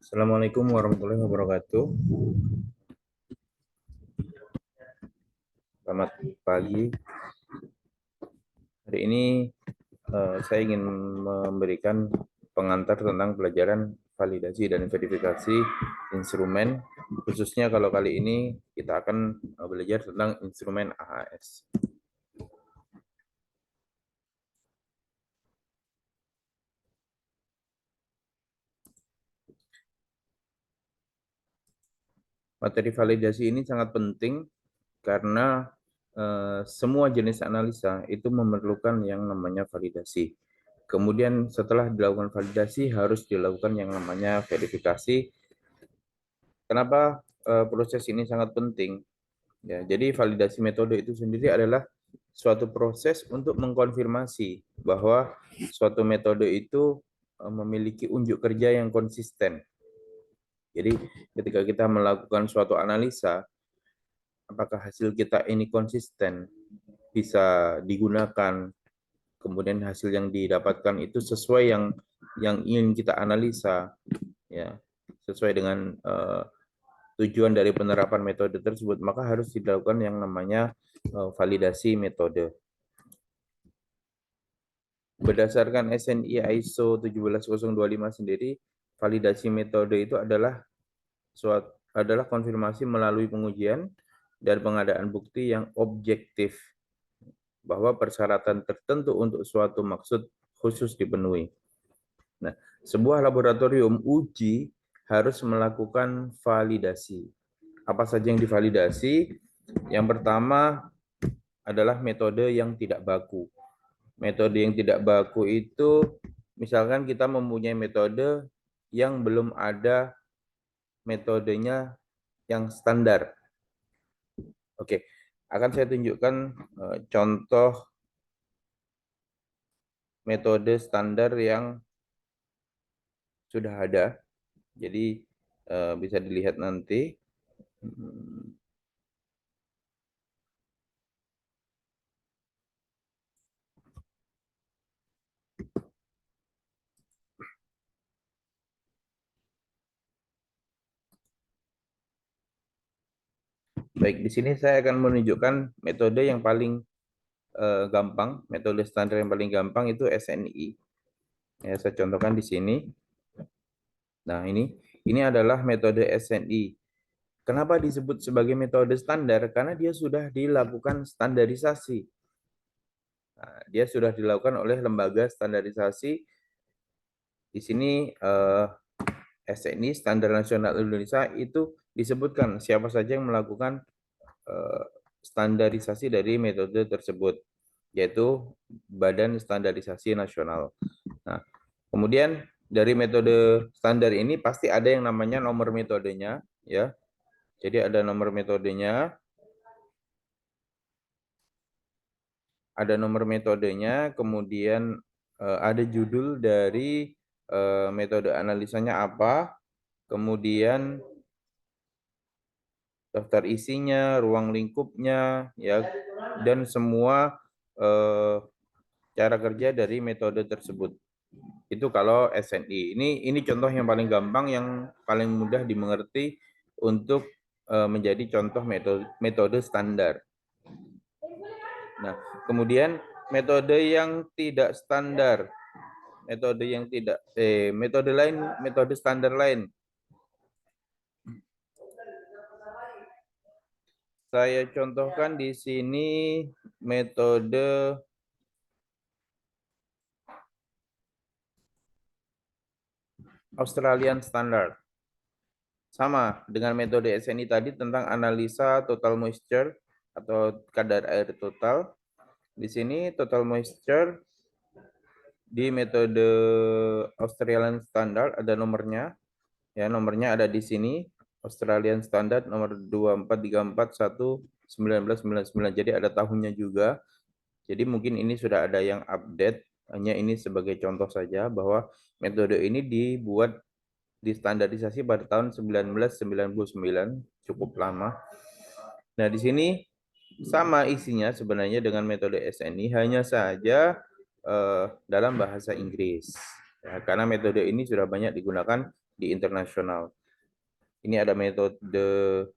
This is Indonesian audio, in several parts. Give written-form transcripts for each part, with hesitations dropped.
Assalamualaikum warahmatullahi wabarakatuh. Selamat pagi. Hari ini saya ingin memberikan pengantar tentang pelajaran validasi dan verifikasi instrumen. Khususnya kalau kali ini kita akan belajar tentang instrumen AHS. Materi validasi ini sangat penting karena semua jenis analisa itu memerlukan yang namanya validasi. Kemudian setelah dilakukan validasi harus dilakukan yang namanya verifikasi. Kenapa proses ini sangat penting? Ya, jadi validasi metode itu sendiri adalah suatu proses untuk mengkonfirmasi bahwa suatu metode itu memiliki unjuk kerja yang konsisten. Jadi ketika kita melakukan suatu analisa, apakah hasil kita ini konsisten, bisa digunakan, kemudian hasil yang didapatkan itu sesuai yang ingin kita analisa, ya, sesuai dengan tujuan dari penerapan metode tersebut, maka harus dilakukan yang namanya validasi metode. Berdasarkan SNI ISO 17025 sendiri, validasi metode itu adalah konfirmasi melalui pengujian dan pengadaan bukti yang objektif bahwa persyaratan tertentu untuk suatu maksud khusus dipenuhi. Nah, sebuah laboratorium uji harus melakukan validasi. Apa saja yang divalidasi? Yang pertama adalah metode yang tidak baku. Metode yang tidak baku itu misalkan kita mempunyai metode yang belum ada metodenya yang standar. Oke, akan saya tunjukkan contoh metode standar yang sudah ada. Jadi bisa dilihat nanti. Baik, di sini saya akan menunjukkan metode yang paling gampang, metode standar yang paling gampang itu SNI. Ya, saya contohkan di sini. Nah, ini adalah metode SNI. Kenapa disebut sebagai metode standar? Karena dia sudah dilakukan standarisasi. Nah, dia sudah dilakukan oleh lembaga standarisasi. Di sini SNI, Standar Nasional Indonesia, itu disebutkan siapa saja yang melakukan standarisasi dari metode tersebut, yaitu Badan Standarisasi Nasional. Nah, kemudian dari metode standar ini pasti ada yang namanya nomor metodenya, ya. Jadi ada nomor metodenya, kemudian ada judul dari metode analisanya apa, kemudian daftar isinya, ruang lingkupnya, ya, dan semua cara kerja dari metode tersebut. Itu kalau SNI. Ini contoh yang paling gampang, yang paling mudah dimengerti untuk menjadi contoh metode standar. Nah, kemudian metode yang tidak standar, metode standar lain. Saya contohkan di sini metode Australian Standard. Sama dengan metode SNI tadi tentang analisa total moisture atau kadar air total. Di sini total moisture di metode Australian Standard ada nomornya. Ya, nomornya ada di sini. Australian Standard nomor 243411999. Jadi ada tahunnya juga. Jadi mungkin ini sudah ada yang update. Hanya ini sebagai contoh saja bahwa metode ini distandarisasi pada tahun 1999, cukup lama. Nah, di sini sama isinya sebenarnya dengan metode SNI, hanya saja dalam bahasa Inggris. Ya, karena metode ini sudah banyak digunakan di internasional. Ini ada metode,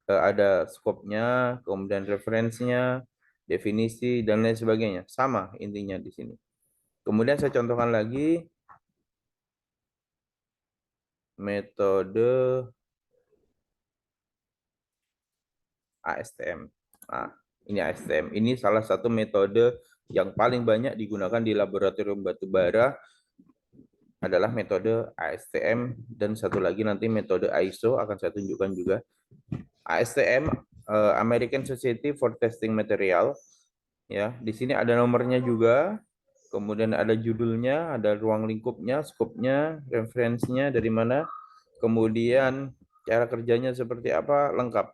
ada skopnya, kemudian referensinya, definisi, dan lain sebagainya. Sama intinya di sini. Kemudian saya contohkan lagi metode ASTM. Nah, ini ASTM. Ini salah satu metode yang paling banyak digunakan di laboratorium batubara adalah metode ASTM, dan satu lagi nanti metode ISO akan saya tunjukkan juga. ASTM, American Society for Testing Material, ya. Di sini ada nomornya juga. Kemudian ada judulnya, ada ruang lingkupnya, skopnya, referensinya dari mana, kemudian cara kerjanya seperti apa, lengkap.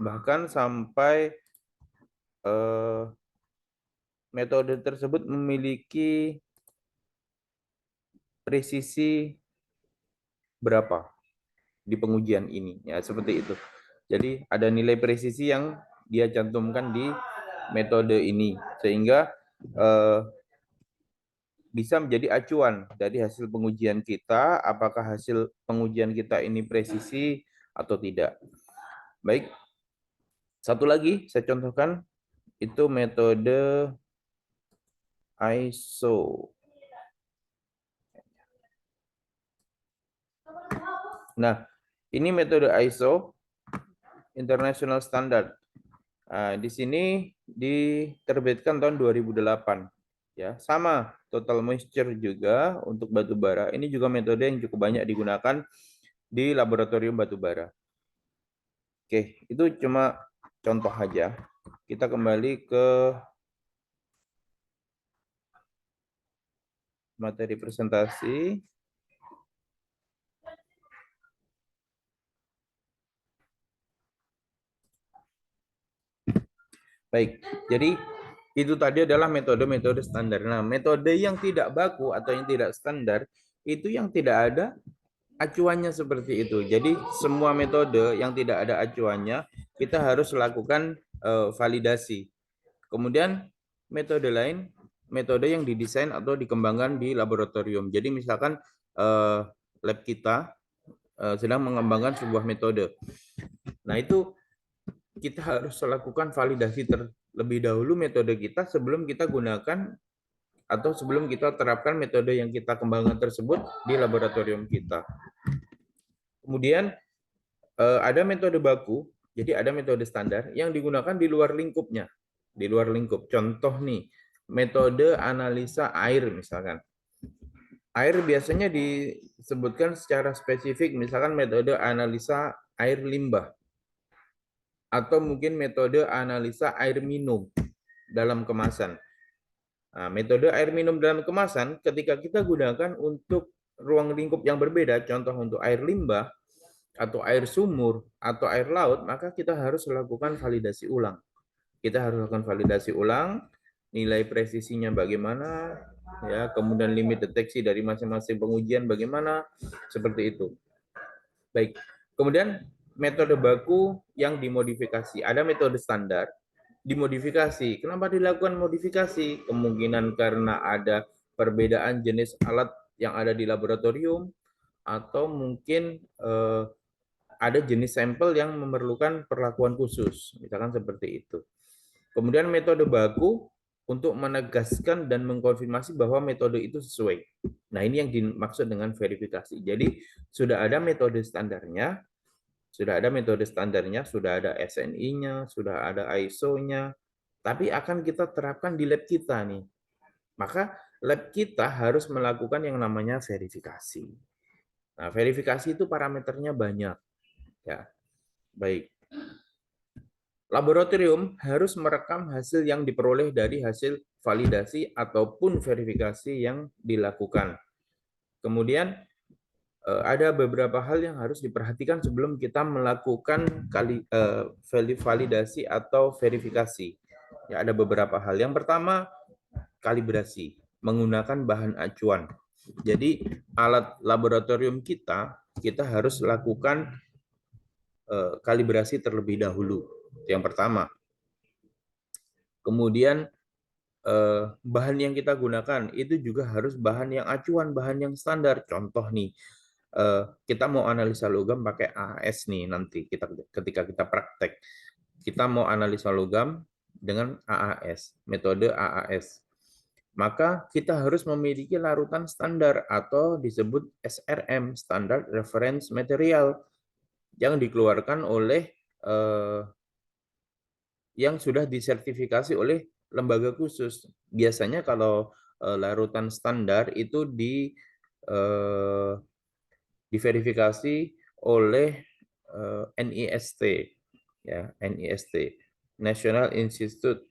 Bahkan sampai metode tersebut memiliki presisi berapa di pengujian ini, ya seperti itu. Jadi ada nilai presisi yang dia cantumkan di metode ini, sehingga bisa menjadi acuan dari hasil pengujian kita, apakah hasil pengujian kita ini presisi atau tidak. Baik, satu lagi saya contohkan, itu metode ISO. Nah, ini metode ISO, International Standard. Nah, di sini diterbitkan tahun 2008. Ya, sama total moisture juga untuk batu bara. Ini juga metode yang cukup banyak digunakan di laboratorium batu bara. Oke, itu cuma contoh aja. Kita kembali ke materi presentasi. Baik, jadi itu tadi adalah metode-metode standar. Nah, metode yang tidak baku atau yang tidak standar, itu yang tidak ada acuannya seperti itu. Jadi semua metode yang tidak ada acuannya, kita harus lakukan validasi. Kemudian metode lain, metode yang didesain atau dikembangkan di laboratorium. Jadi misalkan lab kita sedang mengembangkan sebuah metode. Nah, itu kita harus lakukan validasi terlebih dahulu metode kita sebelum kita gunakan atau sebelum kita terapkan metode yang kita kembangkan tersebut di laboratorium kita. Kemudian ada metode baku, jadi ada metode standar yang digunakan di luar lingkupnya. Di luar lingkup. Contoh nih, metode analisa air misalkan. Air biasanya disebutkan secara spesifik, misalkan metode analisa air limbah. Atau mungkin metode analisa air minum dalam kemasan. Nah, metode air minum dalam kemasan ketika kita gunakan untuk ruang lingkup yang berbeda, contoh untuk air limbah, atau air sumur, atau air laut, maka kita harus melakukan validasi ulang. Kita harus lakukan validasi ulang, nilai presisinya bagaimana, ya, kemudian limit deteksi dari masing-masing pengujian bagaimana, seperti itu. Baik, kemudian metode baku yang dimodifikasi. Ada metode standar, dimodifikasi. Kenapa dilakukan modifikasi? Kemungkinan karena ada perbedaan jenis alat yang ada di laboratorium, atau mungkin ada jenis sampel yang memerlukan perlakuan khusus, misalkan seperti itu. Kemudian metode baku untuk menegaskan dan mengkonfirmasi bahwa metode itu sesuai. Nah, ini yang dimaksud dengan verifikasi. Jadi, sudah ada metode standarnya, sudah ada SNI-nya, sudah ada ISO-nya, tapi akan kita terapkan di lab kita nih. Maka lab kita harus melakukan yang namanya verifikasi. Nah, verifikasi itu parameternya banyak. Ya, baik. Laboratorium harus merekam hasil yang diperoleh dari hasil validasi ataupun verifikasi yang dilakukan. Kemudian ada beberapa hal yang harus diperhatikan sebelum kita melakukan validasi atau verifikasi. Ya, ada beberapa hal. Yang pertama, kalibrasi, menggunakan bahan acuan. Jadi alat laboratorium kita harus lakukan kalibrasi terlebih dahulu. Yang pertama. Kemudian bahan yang kita gunakan itu juga harus bahan yang acuan, bahan yang standar. Contoh nih, kita mau analisa logam pakai AAS nih nanti ketika kita praktek. Kita mau analisa logam dengan AAS, metode AAS. Maka kita harus memiliki larutan standar atau disebut SRM, Standard Reference Material, yang dikeluarkan oleh yang sudah disertifikasi oleh lembaga khusus. Biasanya kalau larutan standar itu diverifikasi oleh NIST, ya NIST, National Institute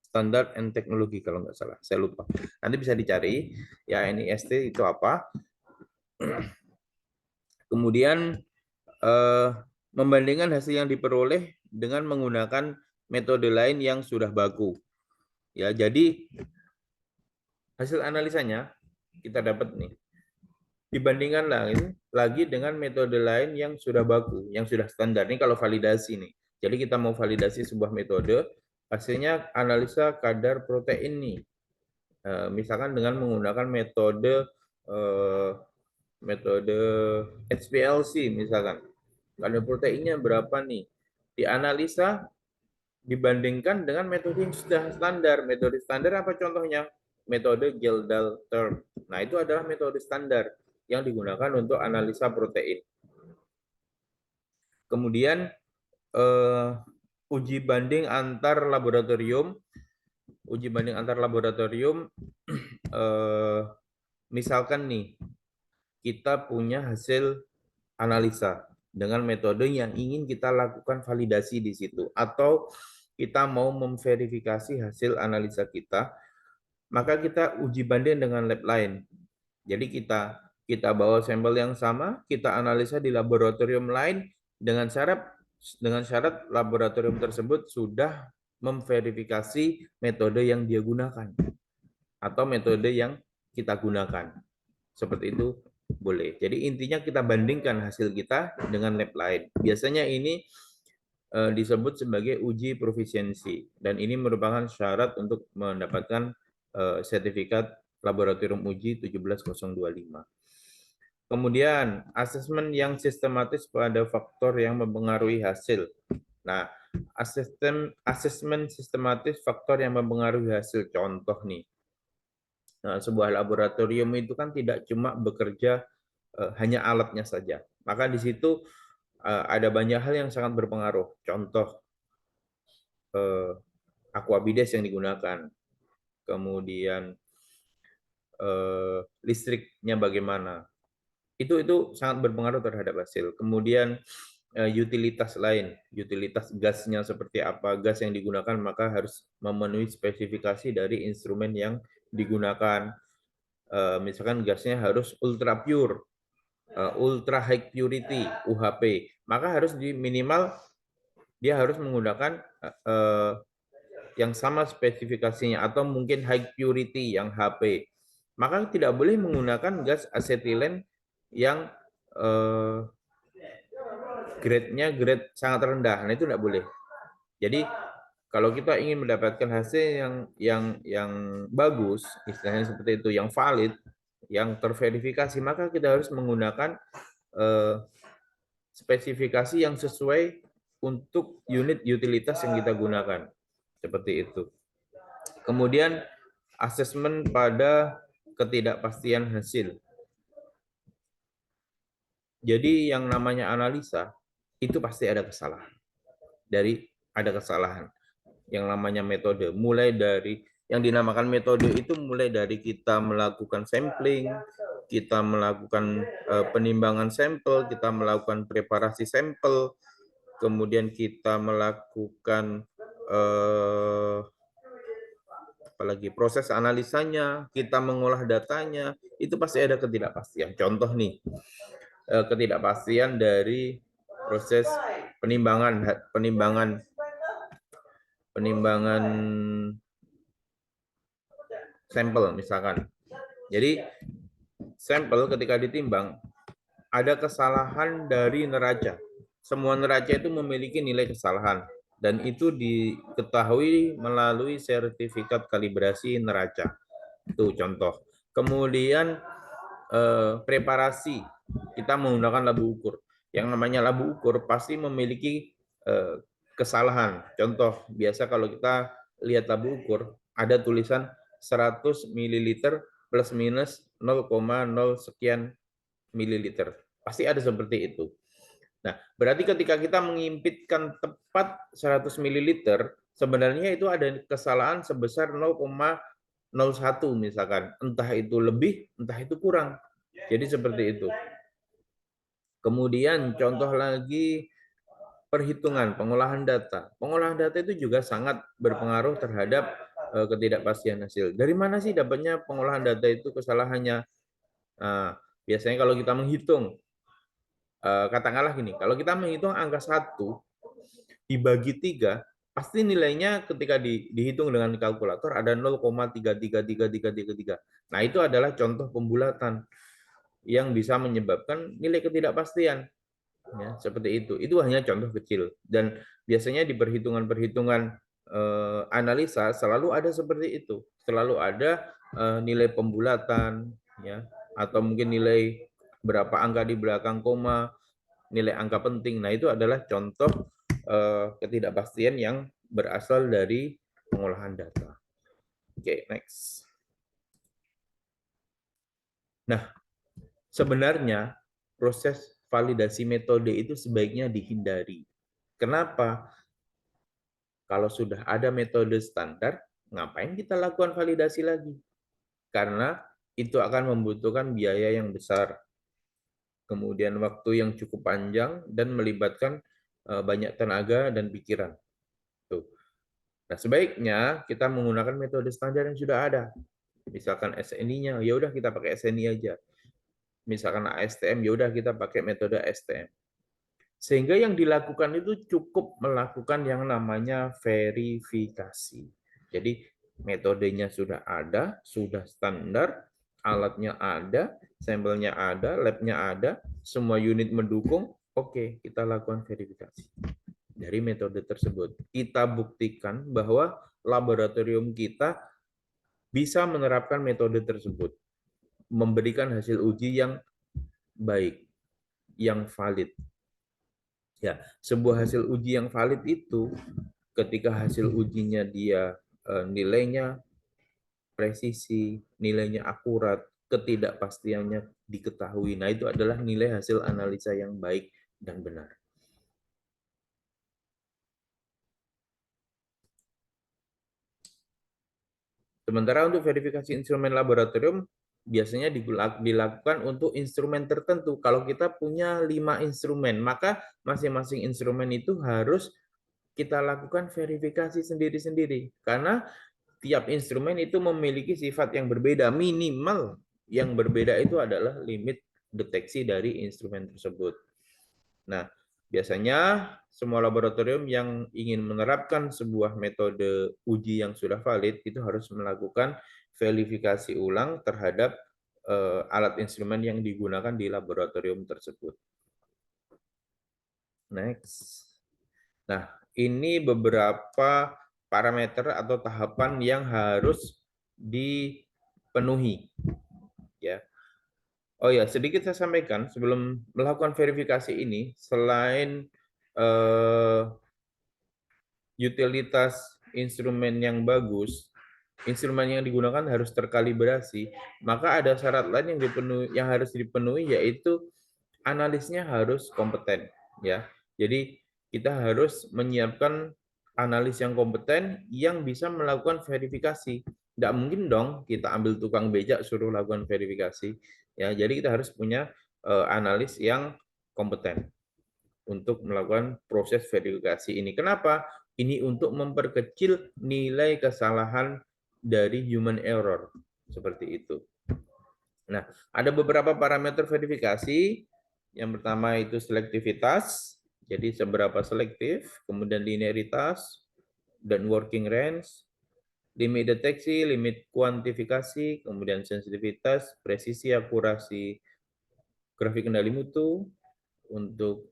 Standard and Teknologi kalau nggak salah, saya lupa. Nanti bisa dicari ya NIST itu apa. Kemudian membandingkan hasil yang diperoleh dengan menggunakan metode lain yang sudah baku. Ya, jadi hasil analisanya kita dapat nih. Dibandingkan lagi dengan metode lain yang sudah baku, yang sudah standar. Ini kalau validasi nih. Jadi kita mau validasi sebuah metode, hasilnya analisa kadar protein nih. Misalkan dengan menggunakan metode HPLC misalkan. Kadar proteinnya berapa nih? Dianalisa dibandingkan dengan metode yang sudah standar. Metode standar apa contohnya? Metode Gelderland. Nah, itu adalah metode standar yang digunakan untuk analisa protein. Kemudian uji banding antar laboratorium. Uji banding antar laboratorium, misalkan nih, kita punya hasil analisa dengan metode yang ingin kita lakukan validasi di situ, atau kita mau memverifikasi hasil analisa kita, maka kita uji banding dengan lab lain. Jadi kita bawa sampel yang sama, kita analisa di laboratorium lain dengan syarat laboratorium tersebut sudah memverifikasi metode yang dia gunakan atau metode yang kita gunakan. Seperti itu boleh. Jadi intinya kita bandingkan hasil kita dengan lab lain. Biasanya ini disebut sebagai uji profisiensi dan ini merupakan syarat untuk mendapatkan sertifikat laboratorium uji 17025. Kemudian, asesmen yang sistematis pada faktor yang mempengaruhi hasil. Nah, asesmen sistematis faktor yang mempengaruhi hasil. Contoh nih, nah, sebuah laboratorium itu kan tidak cuma bekerja hanya alatnya saja. Maka di situ ada banyak hal yang sangat berpengaruh. Contoh, aquabides yang digunakan. Kemudian listriknya bagaimana. Itu sangat berpengaruh terhadap hasil. Kemudian utilitas lain, utilitas gasnya seperti apa, gas yang digunakan maka harus memenuhi spesifikasi dari instrumen yang digunakan. Misalkan gasnya harus ultra pure, ultra high purity (UHP), maka harus minimal dia harus menggunakan yang sama spesifikasinya atau mungkin high purity yang HP. Maka tidak boleh menggunakan gas asetilen yang grade-nya grade sangat rendah. Nah, itu tidak boleh. Jadi kalau kita ingin mendapatkan hasil yang bagus, istilahnya seperti itu, yang valid, yang terverifikasi, maka kita harus menggunakan spesifikasi yang sesuai untuk unit utilitas yang kita gunakan. Seperti itu. Kemudian asesmen pada ketidakpastian hasil. Jadi yang namanya analisa itu pasti ada kesalahan. Ada kesalahan. Yang namanya metode, mulai dari yang dinamakan metode itu mulai dari kita melakukan sampling, kita melakukan penimbangan sampel, kita melakukan preparasi sampel, kemudian kita melakukan apalagi proses analisanya, kita mengolah datanya, itu pasti ada ketidakpastian. Contoh nih, ketidakpastian dari proses penimbangan sampel misalkan. Jadi sampel ketika ditimbang ada kesalahan dari neraca. Semua neraca itu memiliki nilai kesalahan dan itu diketahui melalui sertifikat kalibrasi neraca. Itu contoh. Kemudian preparasi, kita menggunakan labu ukur. Yang namanya labu ukur pasti memiliki kesalahan. Contoh, biasa kalau kita lihat labu ukur, ada tulisan 100 ml plus minus 0,0 sekian mililiter. Pasti ada seperti itu. Nah, berarti ketika kita mengimpitkan tepat 100 ml, sebenarnya itu ada kesalahan sebesar 0,01 misalkan. Entah itu lebih, entah itu kurang. Jadi seperti itu. Kemudian contoh lagi perhitungan, pengolahan data. Pengolahan data itu juga sangat berpengaruh terhadap ketidakpastian hasil. Dari mana sih dapatnya pengolahan data itu kesalahannya? Nah, biasanya kalau kita menghitung, katakanlah gini, kalau kita menghitung angka 1 dibagi 3, pasti nilainya ketika dihitung dengan kalkulator ada 0,3333333. Nah, itu adalah contoh pembulatan yang bisa menyebabkan nilai ketidakpastian. Ya, seperti itu. Itu hanya contoh kecil. Dan biasanya di perhitungan-perhitungan analisa selalu ada seperti itu. Selalu ada nilai pembulatan, ya, atau mungkin nilai berapa angka di belakang koma, nilai angka penting. Nah, itu adalah contoh ketidakpastian yang berasal dari pengolahan data. Oke, next. Nah, sebenarnya proses validasi metode itu sebaiknya dihindari. Kenapa? Kalau sudah ada metode standar, ngapain kita lakukan validasi lagi? Karena itu akan membutuhkan biaya yang besar, kemudian waktu yang cukup panjang, dan melibatkan banyak tenaga dan pikiran. Tuh. Nah, sebaiknya kita menggunakan metode standar yang sudah ada. Misalkan SNI-nya, ya udah kita pakai SNI aja. Misalkan ASTM, ya udah kita pakai metode ASTM. Sehingga yang dilakukan itu cukup melakukan yang namanya verifikasi. Jadi metodenya sudah ada, sudah standar, alatnya ada, sampelnya ada, labnya ada, semua unit mendukung, oke, kita lakukan verifikasi. Dari metode tersebut, kita buktikan bahwa laboratorium kita bisa menerapkan metode tersebut, memberikan hasil uji yang baik, yang valid. Ya, sebuah hasil uji yang valid itu ketika hasil ujinya dia nilainya presisi, nilainya akurat, ketidakpastiannya diketahui. Nah, itu adalah nilai hasil analisa yang baik dan benar. Sementara untuk verifikasi instrumen laboratorium biasanya dilakukan untuk instrumen tertentu. Kalau kita punya 5 instrumen, maka masing-masing instrumen itu harus kita lakukan verifikasi sendiri-sendiri. Karena tiap instrumen itu memiliki sifat yang berbeda. Minimal yang berbeda itu adalah limit deteksi dari instrumen tersebut. Nah, biasanya semua laboratorium yang ingin menerapkan sebuah metode uji yang sudah valid itu harus melakukan verifikasi ulang terhadap alat instrumen yang digunakan di laboratorium tersebut. Next. Nah, ini beberapa parameter atau tahapan yang harus dipenuhi. Ya. Oh ya, sedikit saya sampaikan sebelum melakukan verifikasi ini, selain utilitas instrumen yang bagus, instrumen yang digunakan harus terkalibrasi, maka ada syarat lain yang harus dipenuhi, yaitu analisnya harus kompeten, ya. Jadi kita harus menyiapkan analis yang kompeten yang bisa melakukan verifikasi. Tidak mungkin dong kita ambil tukang becak suruh lakukan verifikasi, ya. Jadi kita harus punya analis yang kompeten untuk melakukan proses verifikasi ini. Kenapa? Ini untuk memperkecil nilai kesalahan dari human error. Seperti itu. Nah, ada beberapa parameter verifikasi. Yang pertama itu selektivitas, jadi seberapa selektif, kemudian linearitas, dan working range, limit deteksi, limit kuantifikasi, kemudian sensitivitas, presisi, akurasi, grafik kendali mutu, untuk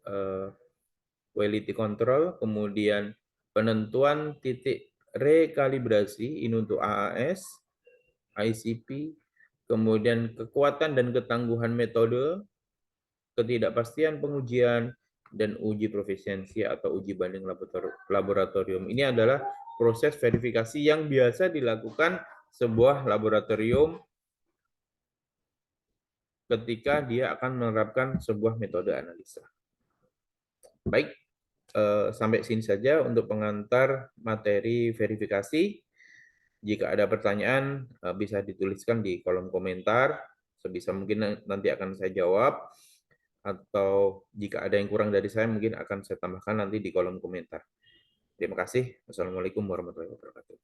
quality control, kemudian penentuan titik rekalibrasi, ini untuk AAS, ICP, kemudian kekuatan dan ketangguhan metode, ketidakpastian pengujian, dan uji profisiensi atau uji banding laboratorium. Ini adalah proses verifikasi yang biasa dilakukan sebuah laboratorium ketika dia akan menerapkan sebuah metode analisa. Baik, sampai sini saja untuk pengantar materi verifikasi. Jika ada pertanyaan, bisa dituliskan di kolom komentar. Sebisa mungkin nanti akan saya jawab. Atau jika ada yang kurang dari saya, mungkin akan saya tambahkan nanti di kolom komentar. Terima kasih. Wassalamualaikum warahmatullahi wabarakatuh.